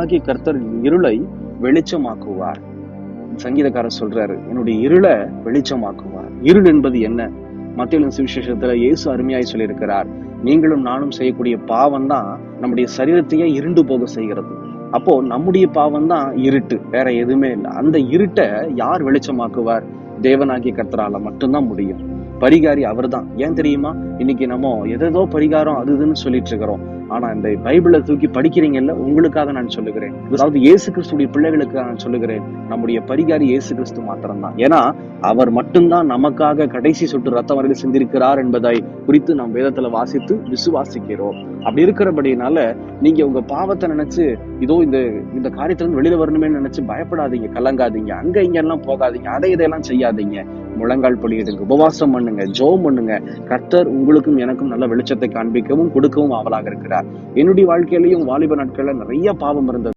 ஆகிய கர்த்தர் இருளை வெளிச்சமாக்குவார். சங்கீதக்காரர் சொல்றாரு, என்னுடைய இருளை வெளிச்சமாக்குவார். இருள் என்பது என்ன? மத்தேயு சுவிசேஷத்துல இயேசு அருமையாய் சொல்லியிருக்கிறார், நீங்களும் நானும் செய்யக்கூடிய பாவம் தான் நம்முடைய சரீரத்தையே இருண்டு போக செய்கிறது. அப்போ நம்முடைய பாவம் தான் இருட்டு, வேற எதுவுமே இல்லை. அந்த இருட்டை யார் வெளிச்சமாக்குவார்? தேவனாகிய கர்த்தரால மட்டும்தான் முடியும். பரிகாரி அவர் தான். ஏன் தெரியுமா? இன்னைக்கு நம்ம எதோ பரிகாரம் அது இதுன்னு சொல்லிட்டு இருக்கிறோம். ஆனா இந்த பைபிளை தூக்கி படிக்கிறீங்கல்ல, உங்களுக்காக நான் சொல்லுகிறேன். அதாவது இயேசு கிறிஸ்துடைய பிள்ளைகளுக்காக நான் சொல்லுகிறேன், நம்முடைய பரிகாரி இயேசு கிறிஸ்து மாத்திரம்தான். ஏன்னா அவர் மட்டும்தான் நமக்காக கடைசி சொட்டு ரத்தம் வரையில் சிந்திருக்கிறார் என்பதை குறித்து நாம் வேதத்துல வாசித்து விசுவாசிக்கிறோம். அப்படி இருக்கிறபடினால நீங்க உங்க பாவத்தை நினைச்சு இதோ இந்த காரியத்துல இருந்து வெளியில வரணுமே நினைச்சு பயப்படாதீங்க, கலங்காதீங்க, அங்க இங்க எல்லாம் போகாதீங்க, இதையெல்லாம் செய்யாதீங்க. முழங்கால் படியிடுங்க, உபவாசம் பண்ணுங்க, ஜெபம் பண்ணுங்க. கர்த்தர் உங்களுக்கும் எனக்கும் நல்ல வெளிச்சத்தை காண்பிக்கவும் கொடுக்கவும் ஆவலாக இருக்கிறார். என்னுடைய வாழ்க்கையிலையும் வாலிப நாட்கள்ல நிறைய பாவம் இருந்தது.